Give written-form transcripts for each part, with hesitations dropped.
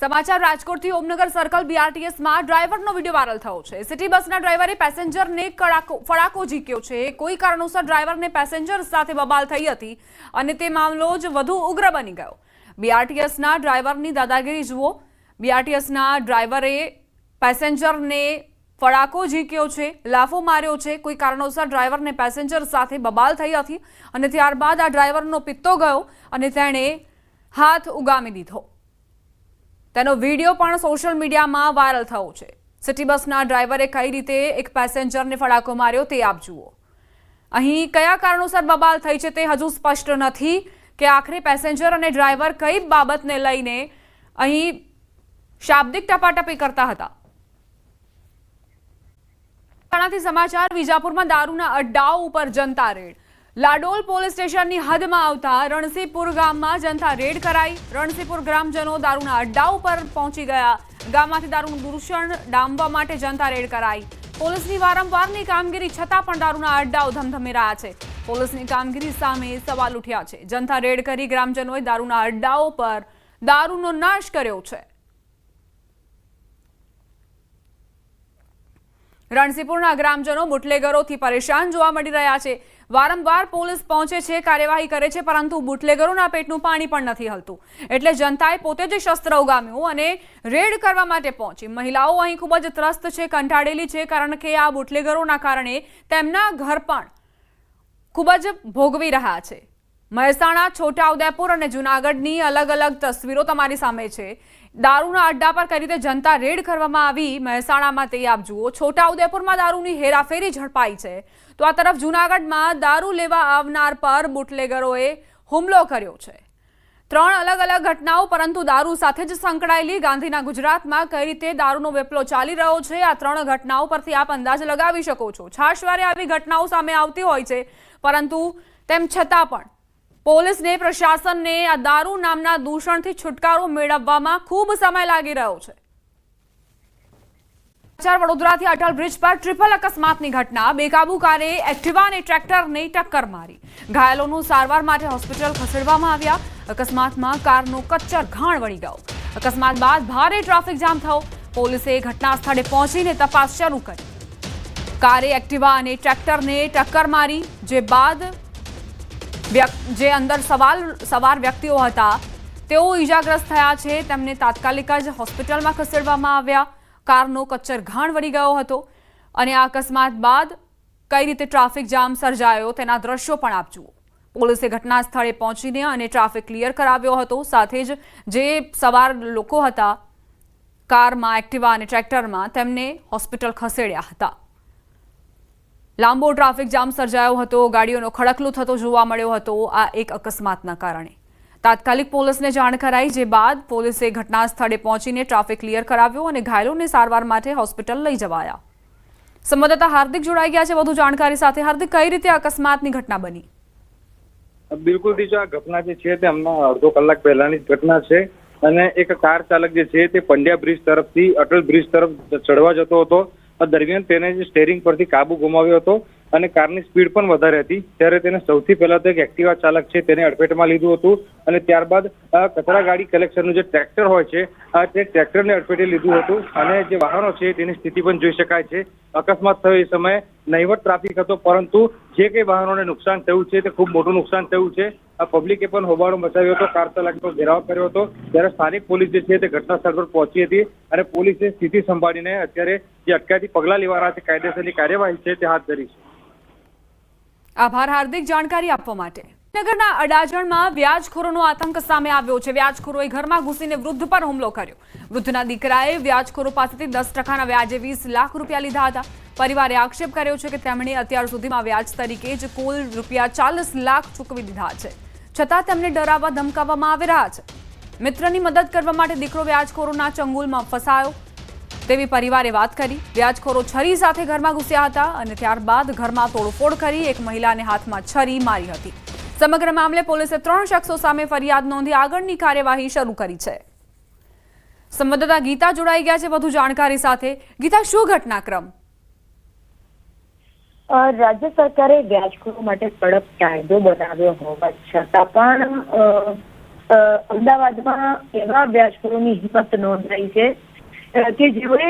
સમાચાર રાજકોટથી Omnagar circle બીઆરટીએસમાં ડ્રાઈવરનો video viral થયો છે। સિટી બસના ડ્રાઈવરે પેસેન્જરને ફડાકો ઝીક્યો છે। કોઈ કારણોસર ડ્રાઈવરને પેસેન્જર સાથે બબાલ થઈ હતી અને તે મામલો જ વધુ ઉગ્ર બની ગયો। બીઆરટીએસના ડ્રાઈવરની દાદાગીરી જુઓ। બીઆરટીએસના ડ્રાઈવરે પેસેન્જરને ફડાકો ઝીક્યો છે, લાફો માર્યો છે। કોઈ કારણોસર ડ્રાઈવરને પેસેન્જર સાથે બબાલ થઈ હતી અને ત્યારબાદ આ ડ્રાઈવરનો પિત્તો ગયો અને તેણે હાથ ઉગામી દીધો। તેનો વિડીયો પણ સોશિયલ મીડિયામાં વાયરલ થયો છે। સિટી બસના ડ્રાઈવરે કઈ રીતે એક પેસેન્જરને ફડાકો માર્યો તે આપ જુઓ। અહીં કયા કારણોસર બબાલ થઈ છે તે હજુ સ્પષ્ટ નથી કે આખરે પેસેન્જર અને ડ્રાઈવર કઈ બાબતને લઈને અહીં શાબ્દિક ટપાટપી કરતા હતા। સમાચાર વિજાપુરમાં દારૂના અડ્ડાઓ ઉપર જનતા રેડ। લાડોલ પોલીસ સ્ટેશનની હદમાં આવતા રણસીપુર ગામમાં જનતા રેડ કરાઈ। રણસીપુર ગ્રામજનો દારૂના અડ્ડા ઉપર પહોંચી ગયા। ગામમાંથી દારૂનું દૂષણ ડામવા માટે જનતા રેડ કરાઈ। પોલીસની વારંવારની કામગીરી છતાં પણ દારૂના અડ્ડાઓ ધમધમી રહ્યા છે। પોલીસની કામગીરી સામે સવાલ ઉઠ્યા છે। જનતા રેડ કરી ગ્રામજનોએ દારૂના અડ્ડાઓ પર દારૂનો નાશ કર્યો છે। રણસીપુરના ગ્રામજનો બુટલેગરોથી પરેશાન જોવા મળી રહ્યા છે। વારંવાર પોલીસ પહોંચે છે, કાર્યવાહી કરે છે, પરંતુ બુટલેગરોના પેટનું પાણી પણ નથી હલતું। એટલે જનતાએ પોતે જ શસ્ત્ર ઉગામ્યું અને રેડ કરવા માટે પહોંચી। મહિલાઓ અહીં ખૂબ જ ત્રસ્ત છે, કંટાળેલી છે, કારણ કે આ બુટલેગરોના કારણે તેમના ઘર પણ ખૂબ જ ભોગવી રહ્યા છે। મહેસાણા, છોટાઉદેપુર અને જૂનાગઢની અલગ અલગ તસવીરો તમારી સામે છે। દારૂના અડ્ડા પર કઈ રીતે જનતા રેડ કરવામાં આવી મહેસાણામાં તે આપ જુઓ। છોટાઉદેપુરમાં દારૂની હેરાફેરી ઝડપાઈ છે, તો આ તરફ જૂનાગઢમાં દારૂ લેવા આવનાર પર બુટલેગરોએ હુમલો કર્યો છે। ત્રણ અલગ અલગ ઘટનાઓ, પરંતુ દારૂ સાથે જ સંકળાયેલી। ગાંધીના ગુજરાતમાં કઈ રીતે દારૂનો વેપલો ચાલી રહ્યો છે, આ ત્રણ ઘટનાઓ પરથી આપ અંદાજ લગાવી શકો છો। છાશવારે આવી ઘટનાઓ સામે આવતી હોય છે, પરંતુ તેમ છતાં પણ પોલીસને, પ્રશાસનને આ દારૂ નામના દૂષણથી છુટકારો મેળવવામાં ખૂબ સમય લાગી રહ્યો છે। વડોદરાથી અટલ બ્રિજ પર ટ્રિપલ અકસ્માતની ઘટના। બેકાબુ કારે એક્ટિવા અને ટ્રેક્ટરને ટક્કર મારી। ઘાયલોનું સારવાર માટે હોસ્પિટલ ખસેડવામાં આવ્યા। અકસ્માતમાં કારનો કચ્ચર ઘાણ વળી ગયો। અકસ્માત બાદ ભારે ટ્રાફિક જામ થયો। પોલીસે ઘટના સ્થળે પહોંચીને તપાસ શરૂ કરી। કારે એક્ટિવા અને ટ્રેક્ટરને ટક્કર મારી, જે બાદ જે અંદર સવાર વ્યક્તિઓ હતા તેઓ ઈજાગ્રસ્ત થયા છે। તેમને તાત્કાલિક જ હોસ્પિટલમાં ખસેડવામાં આવ્યા। કારનો કચ્ચર ઘાણ વળી ગયો હતો અને આ અકસ્માત બાદ કઈ રીતે ટ્રાફિક જામ સર્જાયો તેના દ્રશ્યો પણ આપ જુઓ। પોલીસે ઘટના સ્થળે પહોંચીને અને ટ્રાફિક ક્લિયર કરાવ્યો હતો। સાથે જ જે સવાર લોકો હતા કારમાં, એક્ટિવા અને ટ્રેક્ટરમાં, તેમને હોસ્પિટલ ખસેડ્યા હતા। લાંબો ટ્રાફિક જામ સર્જાયો હતો। ગાડીઓનો ખડકલો થતો જોવા મળ્યો હતો આ એક અકસ્માતના કારણે। તાત્કાલિક પોલીસને જાણ કરાઈ, જે બાદ પોલીસે ઘટના સ્થળે પહોંચીને ટ્રાફિક ક્લિયર કરાવ્યો અને ઘાયલોને સારવાર માટે હોસ્પિટલ લઈ જવાયા। સંવાદદાતા હાર્દિક જોડાઈ ગયા છે વધુ જાણકારી સાથે। હાર્દિક, કઈ રીતે અકસ્માતની ઘટના બની? બિલકુલ દીજો, આ ઘટના જે છે તે હમણાં અડધો કલાક પહેલાની જ ઘટના છે અને એક કાર ચાલક જે છે તે પંડ્યા બ્રિજ તરફથી અટલ બ્રિજ તરફ ચડવા જતો હતો। દરમિયાન તેને જે સ્ટેરિંગ પરથી કાબુ ગુમાવ્યો હતો અને કારની સ્પીડ પણ વધારે હતી, ત્યારે તેને સૌથી પહેલા તો એક એક્ટિવા ચાલક છે તેને અડફેટમાં લીધું હતું અને ત્યારબાદ કચરા ગાડી કલેક્શનનું જે ટ્રેક્ટર હોય છે તે ટ્રેક્ટરને અડફેટે લીધું હતું અને જે વાહનો છે તેની સ્થિતિ પણ જોઈ શકાય છે। અકસ્માત થયો એ સમયે નહીવત ટ્રાફિક હતો, પરંતુ જે કંઈ વાહનોને નુકસાન થયું છે તે ખૂબ મોટું નુકસાન થયું છે। પબ્લિકે પણ હોબાળો મચાવ્યો હતો, કાર ચાલકનો ઘેરાવ કર્યો હતો, ત્યારે સ્થાનિક પોલીસ જે છે તે ઘટના સ્થળ પર પહોંચી હતી અને પોલીસે સ્થિતિ સંભાળીને અત્યારે જે અટકાયતી પગલાં લેવાના છે, કાયદેસરની કાર્યવાહી છે તે હાથ ધરી છે। આભાર હાર્દિક, જાણકારી આપવા માટે। નગરના અડાજણમાં વ્યાજખોરોનો આતંક સામે આવ્યો છે। વ્યાજખોરોએ ઘરમાં ઘૂસીને વૃદ્ધ પર હુમલો કર્યો। વૃદ્ધના દીકરાએ વ્યાજખોરો પાસેથી 10% વ્યાજે 20 લાખ રૂપિયા લીધા હતા। પરિવારે આક્ષેપ કર્યો છે કે તેમણે અત્યાર સુધીમાં વ્યાજ તરીકે જ કુલ રૂપિયા 40 લાખ ચૂકવી દીધા છે, છતાં તેમને ડરાવવા ધમકાવવામાં આવી રહ્યા છે। મિત્રની મદદ કરવા માટે દીકરો વ્યાજખોરોના ચંગુલમાં ફસાયો તેવી પરિવારે વાત કરી। વ્યાજખોરો છરી સાથે ઘરમાં ઘૂસ્યા હતા અને ત્યારબાદ ઘરમાં તોડફોડ કરી એક મહિલાને હાથમાં છરી મારી હતી। સમગ્ર મામલે પોલીસે 3 શખ્સો સામે ફરિયાદ નોંધી આગળની કાર્યવાહી શરૂ કરી છે। સંવાદદાતા ગીતા જોડાઈ ગયા છે વધુ જાણકારી સાથે। ગીતા, શું ઘટનાક્રમ? રાજ્ય સરકારે વ્યાજખોરો માટે કડક કાયદો બનાવ્યો હોવા છતાં પણ અમદાવાદમાં એવા વ્યાજખોરોની હિંમત નોંધાઈ છે કે જેઓએ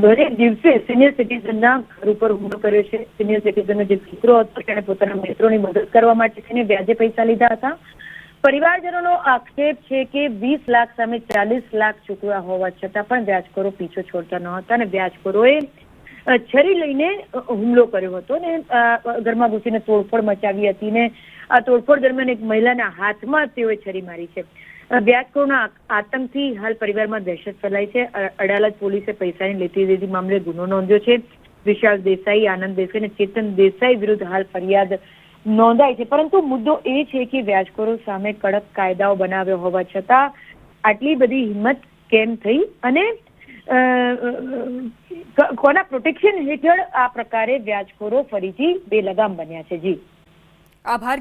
દરેક દિવસે સિનિયર સિટીઝનના ઘર ઉપર હુમલો કર્યો છે. સિનિયર સિટીઝનનો જે દીકરો હતો તેણે પોતાના મિત્રોની મદદ કરવા માટે થઈને વ્યાજે પૈસા લીધા હતા. પરિવારજનોનો આક્ષેપ છે કે 20 લાખ સામે 40 લાખ ચૂકવ્યા હોવા છતાં પણ વ્યાજખોરો પીછો છોડતા ન હતા અને વ્યાજખોરોએ છરી લઈને હુમલો કર્યો હતો ને ઘરમાં ઘૂસીને તોડફોડ મચાવી હતી ને આ તોડફોડ દરમિયાન એક મહિલાના હાથમાં તેઓએ છરી મારી છે. વ્યાજખોરોના આતંકથી હાલ પરિવારમાં દહેશત ફેલાઈ છે. અડાલજ પોલીસે પૈસાની લેતી દેતી મામલે ગુનો નોંધ્યો છે. વિશાલ દેસાઈ, આનંદ દેસાઈ અને ચેતન દેસાઈ વિરુદ્ધ હાલ ફરિયાદ નોંધાઈ છે. પરંતુ મુદ્દો એ છે કે વ્યાજખોરો સામે કડક કાયદાઓ બનાવ્યો હોવા છતાં આટલી બધી હિંમત કેમ થઈ અને કોના પ્રોટેક્શન હેઠળ આ પ્રકારે વ્યાજખોરો ફરીથી બેલગામ બન્યા છે. જી આભાર.